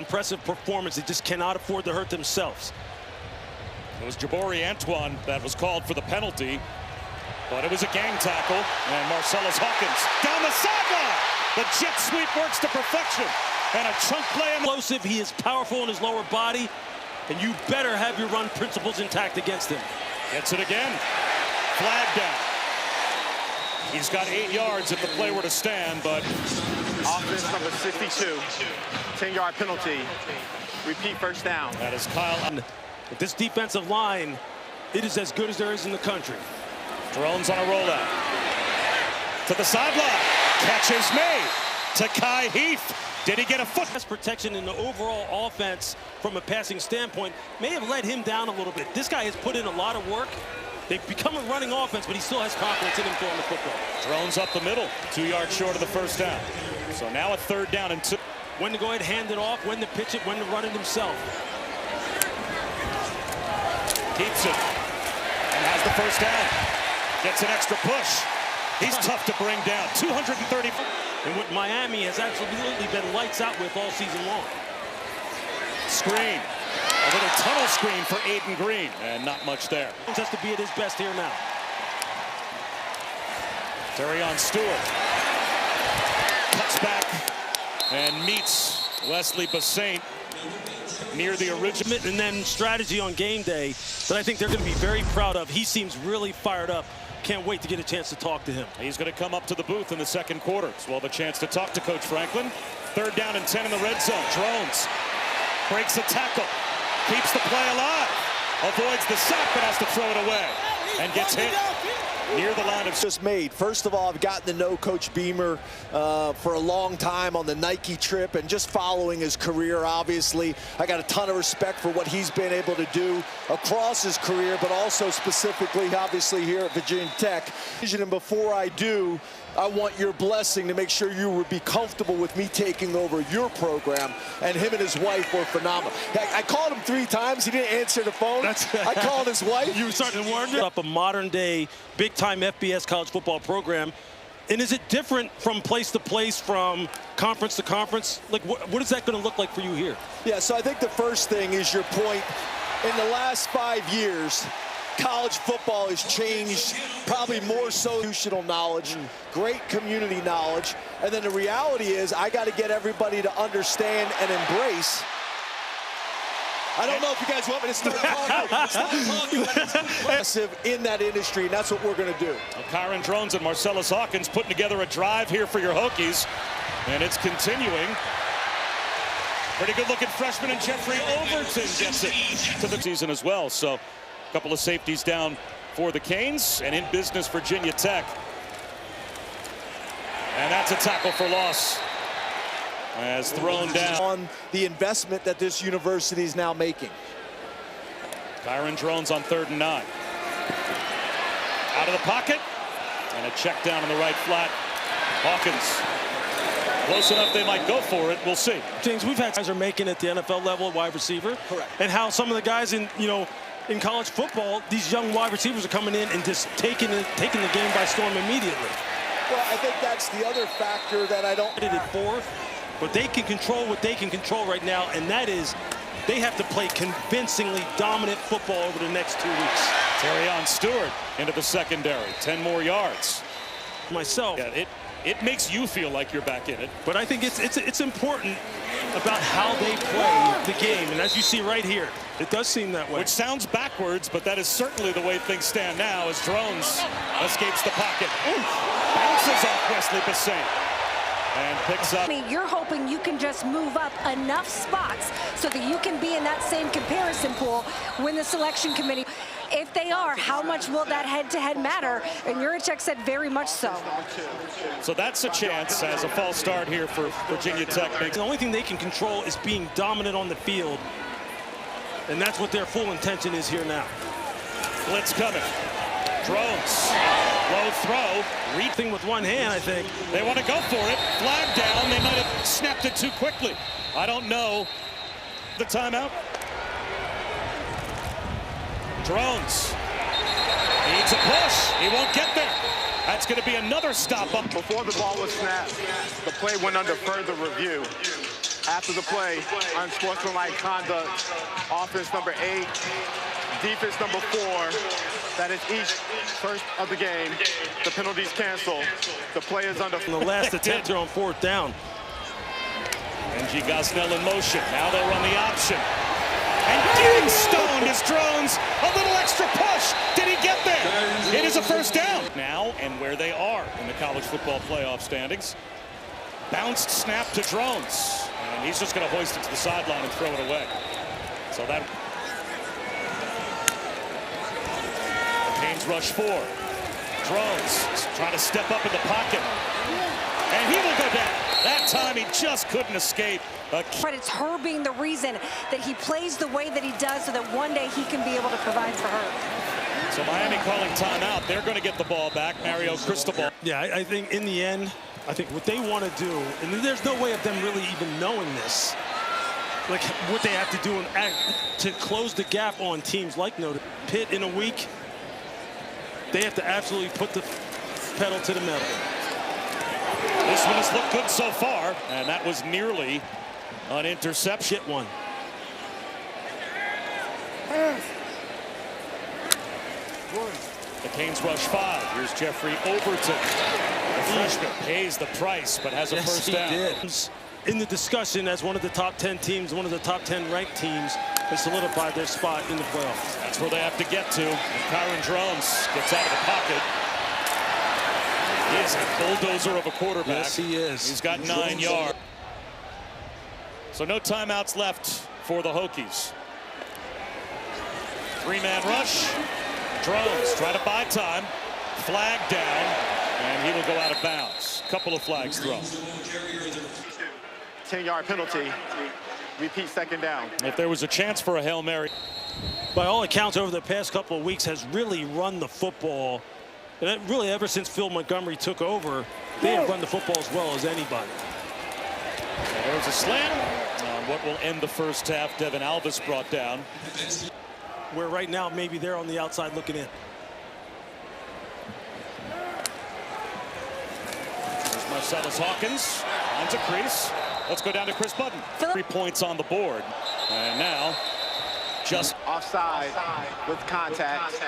Impressive performance. They just cannot afford to hurt themselves. It was Jabari Antoine that was called for the penalty, but it was a gang tackle, and Marcellus Hawkins down the sideline. The jet sweep works to perfection, and a chunk play. Explosive. He is powerful in his lower body, and you better have your run principles intact against him. Gets it again. Flag down. He's got 8 yards if the play were to stand, but offense number 62, 10-yard penalty. Repeat first down. That is Kyle. This defensive line, it is as good as there is in the country. Drones on a rollout. To the sideline. Catch is made. To Kai Heath. Did he get a foot? Best protection in the overall offense from a passing standpoint may have let him down a little bit. This guy has put in a lot of work. They've become a running offense, but he still has confidence in him throwing the football. Drones up the middle. 2 yards short of the first down. So now a 3rd down and 2. When to go ahead, hand it off, when to pitch it, when to run it himself. Keeps it and has the first down. Gets an extra push. He's tough to bring down. 230. And what Miami has absolutely been lights out with all season long. Screen. A little tunnel screen for Aiden Green, and not much there. He has to be at his best here now. Terrion Stewart cuts back and meets Wesley Basaint near the original. And then strategy on game day that I think they're going to be very proud of. He seems really fired up. Can't wait to get a chance to talk to him. He's going to come up to the booth in the second quarter. So we'll have a chance to talk to Coach Franklin. 3rd down and 10 in the red zone. Drones breaks a tackle. Keeps the play alive. Avoids the sack, but has to throw it away. And gets hit near the line of just made. First of all, I've gotten to know Coach Beamer for a long time on the Nike trip and just following his career, obviously. I got a ton of respect for what he's been able to do across his career, but also specifically, obviously, here at Virginia Tech. And before I do, I want your blessing to make sure you would be comfortable with me taking over your program. And him and his wife were phenomenal. I called him 3 times. He didn't answer the phone. I called his wife. You were starting to warn up a modern-day, big-time FBS college football program. And is it different from place to place, from conference to conference? Like, what is that going to look like for you here? Yeah, so I think the first thing is your point. In the last 5 years, college football has changed, probably more so institutional knowledge, great community knowledge, and then the reality is I got to get everybody to understand and embrace. I don't know if you guys want me to start talking. Massive in that industry, and that's what we're going to do. Well, Kyron Drones and Marcellus Hawkins putting together a drive here for your Hokies, and it's continuing. Pretty good-looking freshman, and Jeffrey Overton gets it to the season as well. So a couple of safeties down for the Canes, and in business Virginia Tech. And that's a tackle for loss as thrown down. On the investment that this university is now making. Kyron Drones on 3rd and 9. Out of the pocket, and a check down on the right flat. Hawkins. Close enough they might go for it. We'll see. James, we've had guys are making it at the NFL level, wide receiver. Correct. And how some of the guys in college football, these young wide receivers are coming in and just taking the game by storm immediately. Well, I think that's the other factor that I don't. But they can control what they can control right now, and that is they have to play convincingly dominant football over the next 2 weeks. Terrion Stewart into the secondary. 10 more yards. Myself. Yeah, it makes you feel like you're back in it. But I think it's important about how they play the game. And as you see right here, it does seem that way. Which sounds backwards, but that is certainly the way things stand now as Drones escapes the pocket. Bounces off Wesley Basaint. And picks up. You're hoping you can just move up enough spots so that you can be in that same comparison pool when the selection committee. If they are, how much will that head-to-head matter? And Yurichek said very much so. So that's a chance as a false start here for Virginia Tech. The only thing they can control is being dominant on the field. And that's what their full intention is here now. Blitz coming. Drones. Low throw. Thing with one hand, I think. They want to go for it. Flag down. They might have snapped it too quickly. I don't know. The timeout. Drones. Needs a push. He won't get there. That's going to be another stop up. Before the ball was snapped, the play went under further review. After the play, unsportsmanlike conduct, offense number 8, defense number 4. That is each first of the game. The penalty's canceled. The play is under. The last attempt here on 4th down. NG Gosnell in motion. Now they'll run the option. And getting stoned is Drones. A little extra push. Did he get there? It is a first down. Now and where they are in the college football playoff standings. Bounced snap to Drones. And he's just going to hoist it to the sideline and throw it away. So that. Canes rush 4. Drones trying to step up in the pocket. And he will go down. That time he just couldn't escape. But it's her being the reason that he plays the way that he does so that one day he can be able to provide for her. So Miami calling timeout. They're going to get the ball back. Mario Cristobal. Yeah, I think in the end, I think what they want to do, and there's no way of them really even knowing this, like what they have to do to close the gap on teams like Pitt in a week. They have to absolutely put the pedal to the metal. This one has looked good so far, and that was nearly an interception. Hit one. The Canes rush 5. Here's Jeffrey Overton. The freshman pays the price, but has a first down. Did. In the discussion as one of the top 10 teams, one of the top 10 ranked teams, and solidified their spot in the playoffs. That's where they have to get to. And Kyron Drones gets out of the pocket. He is a bulldozer of a quarterback. Yes, he is. He's got 9 yards. So no timeouts left for the Hokies. 3-man rush. Drones try to buy time. Flag down, and he will go out of bounds. Couple of flags thrown. 10-yard penalty. Repeat second down. If there was a chance for a Hail Mary. By all accounts, over the past couple of weeks, has really run the football. And really, ever since Phil Montgomery took over, they have run the football as well as anybody. There's a slam on what will end the first half. Devin Alvis brought down. Where right now, maybe they're on the outside looking in. There's Marcellus Hawkins. Finds a crease. Let's go down to Chris Budden. 3 points on the board. And now, just offside with contact.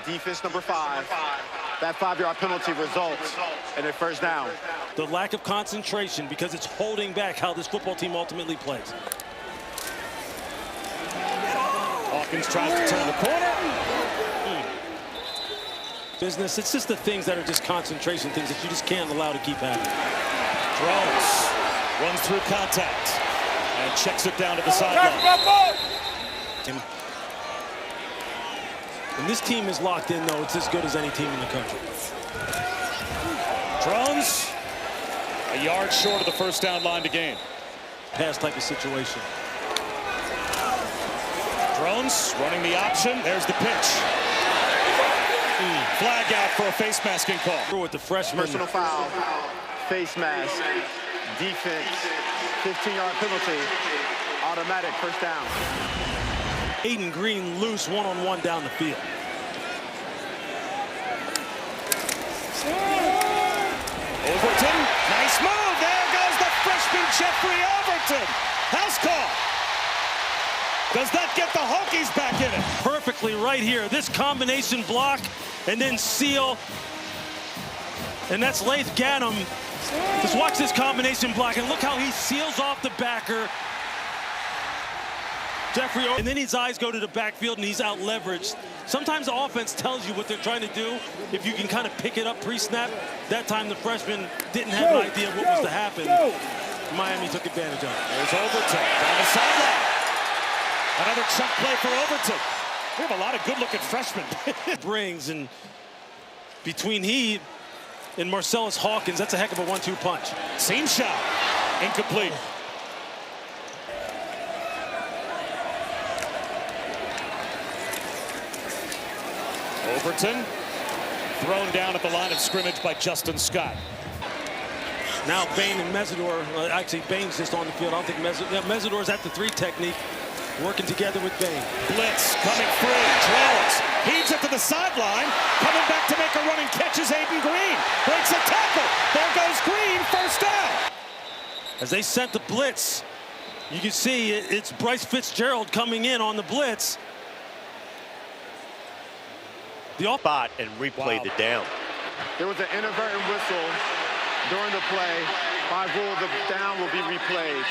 Defense number 5. That 5-yard penalty results in a first down. The lack of concentration, because it's holding back how this football team ultimately plays. Hawkins tries to turn the corner. Business, it's just the things that are just concentration things that you just can't allow to keep happening. Drones runs through contact and checks it down to the sideline. When this team is locked in, though, it's as good as any team in the country. Drones, a yard short of the first down line to gain. Pass type of situation. Drones running the option. There's the pitch. Flag out for a face masking call. With the freshman. Personal foul, face mask, defense, 15-yard penalty, automatic first down. Aiden Green loose one-on-one down the field. Overton, nice move. There goes the freshman Jeffrey Overton. House call. Does that get the Hokies back in it? Perfectly right here. This combination block and then seal. And that's Laith Ganem. Just watch this combination block and look how he seals off the backer. Jeffrey, and then his eyes go to the backfield and he's out leveraged. Sometimes the offense tells you what they're trying to do. If you can kind of pick it up pre-snap, that time the freshman didn't have an idea of what was to happen. Miami took advantage of it. There's Overton down the sideline. Another chunk play for Overton. We have a lot of good-looking freshmen. Brings, and between he and Marcellus Hawkins, that's a heck of a 1-2 punch. Seam shot, incomplete. Overton thrown down at the line of scrimmage by Justin Scott. Now Bain and Mesidor, actually Bain's just on the field. I don't think Mesidor's at the 3 technique, working together with Bain. Blitz coming free, Drones heaves it to the sideline, coming back to make a running catch is Aiden Green. Breaks a tackle, there goes Green, first down. As they sent the blitz, You can see it's Bryce Fitzgerald coming in on the blitz. The spot and replayed the down. There was an inadvertent whistle during the play. By rule, the down will be replayed.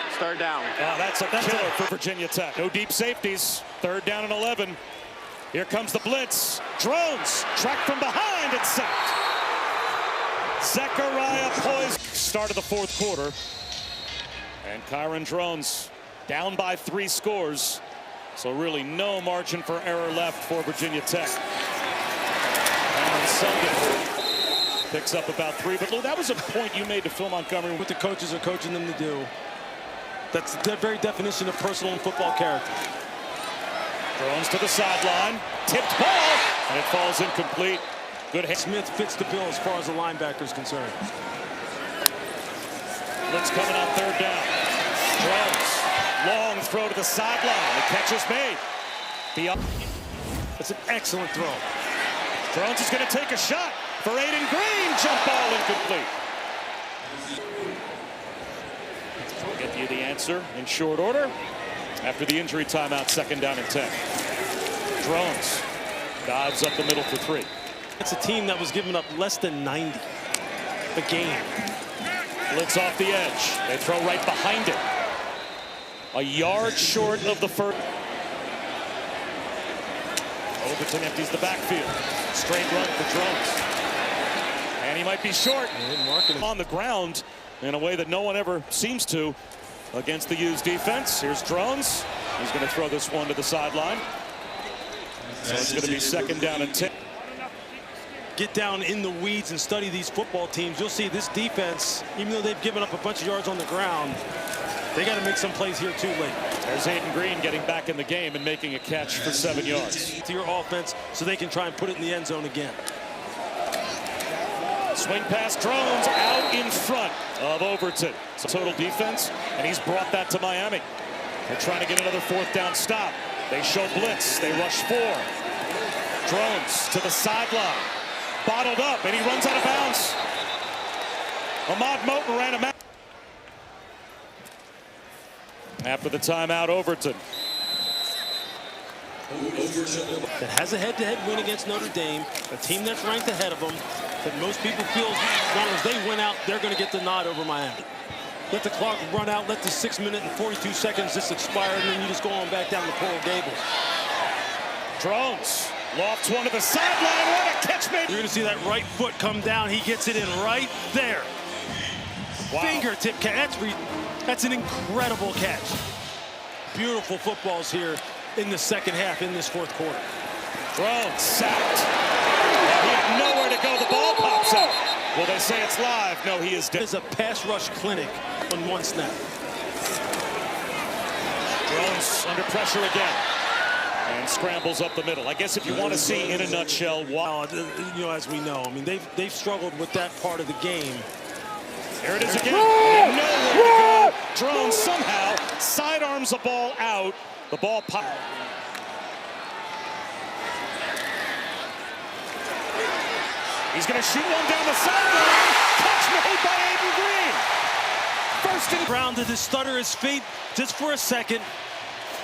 It's third down. That's a killer for Virginia Tech. No deep safeties. Third down and 11. Here comes the blitz. Drones tracked from behind and sacked. Zechariah poised. Start of the fourth quarter. And Kyron Drones down by 3 scores. So really no margin for error left for Virginia Tech. And on Sunday, picks up about 3. But Lou, that was a point you made to Phil Montgomery. What the coaches are coaching them to do. That's the very definition of personal and football character. Drones to the sideline. Tipped ball. And it falls incomplete. Good hit. Smith fits the bill as far as the linebacker is concerned. Blitz coming on third down. Drones. Long throw to the sideline. The catch is made. That's an excellent throw. Drones is going to take a shot for Aiden Green. Jump ball incomplete. We'll get you the answer in short order after the injury timeout. Second down and 10. Drones dives up the middle for 3. It's a team that was giving up less than 90 a game. Blitz off the edge. They throw right behind it. A yard short of the first. Overton empties the backfield. Straight run for Drones. And he might be short. On the ground in a way that no one ever seems to against the U's defense. Here's Drones. He's going to throw this one to the sideline. So it's going to be second down and 10. Get down in the weeds and study these football teams. You'll see this defense, even though they've given up a bunch of yards on the ground, they got to make some plays here too late. There's Aiden Green getting back in the game and making a catch for 7 yards. To your offense so they can try and put it in the end zone again. Swing pass, Drones out in front of Overton. It's a total defense, and he's brought that to Miami. They're trying to get another fourth down stop. They show blitz. They rush 4. Drones to the sideline. Bottled up, and he runs out of bounds. Ahmad Moten ran him out. After the timeout, Overton. That has a head-to-head win against Notre Dame, a team that's ranked ahead of them, that most people feel as long as they win out, they're going to get the nod over Miami. Let the clock run out, let the 6 minute and 42 seconds just expire, and then you just go on back down to Coral Gables. Drones lofts one to the sideline. What a catch made. You're going to see that right foot come down. He gets it in right there. Wow. Fingertip catch. That's an incredible catch. Beautiful footballs here in the second half, in this fourth quarter. Drones sacked. He had nowhere to go. The ball pops out. Well, they say it's live. No, he is dead. It's a pass rush clinic on one snap. Drones under pressure again. And scrambles up the middle. I guess if you want to see in a nutshell, wow, you know, as we know, I mean, they've struggled with that part of the game. Here it is again. Nowhere to go. Drones somehow sidearms the ball out. The ball pop. He's going to shoot one down the sideline. Catch made by Aiden Green. First and Brown to stutter his feet just for a second.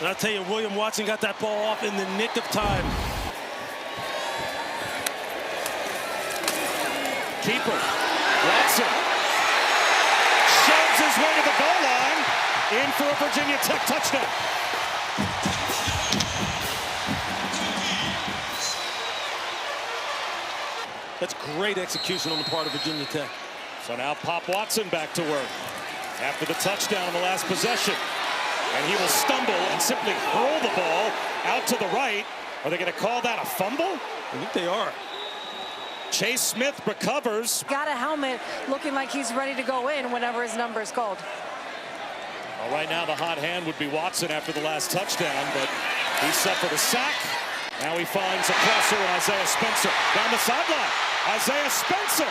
And I'll tell you, William Watson got that ball off in the nick of time. Keeper, Watson, shoves his way to the goal line, in for a Virginia Tech touchdown. That's great execution on the part of Virginia Tech. So now Pop Watson back to work after the touchdown on the last possession. And he will stumble and simply hurl the ball out to the right. Are they going to call that a fumble? I think they are. Chase Smith recovers. Got a helmet looking like he's ready to go in whenever his number is called. Well, right now the hot hand would be Watson after the last touchdown, but he suffered a sack. Now he finds a crosser and Isaiah Spencer down the sideline. Isaiah Spencer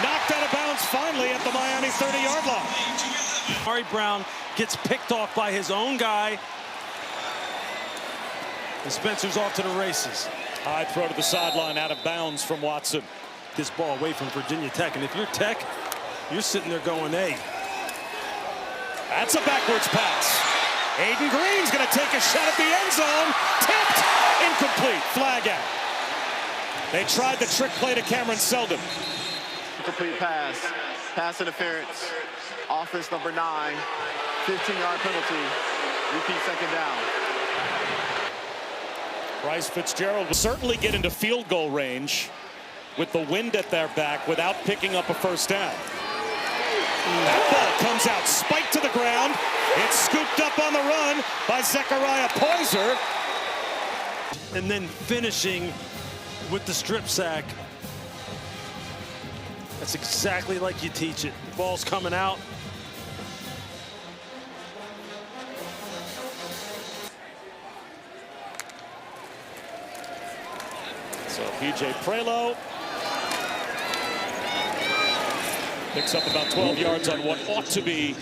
knocked out of bounds finally at the Miami 30-yard line. Ari Brown gets picked off by his own guy. And Spencer's off to the races. High throw to the sideline, out of bounds from Watson. This ball away from Virginia Tech. And if you're Tech, you're sitting there going, hey, That's a backwards pass. Aiden Green's going to take a shot at the end zone. Tipped. Incomplete. Flag out. They tried the trick play to Cameron Seldon. Complete pass. Pass interference. Offense number 9. 15-yard penalty. Repeat second down. Bryce Fitzgerald will certainly get into field goal range with the wind at their back without picking up a first down. That ball comes out, spiked to the ground. It's scooped up on the run by Zechariah Poyser. And then finishing with the strip sack. That's exactly like you teach it. Ball's coming out. So P.J. Prelo picks up about 12 yards on what ought to be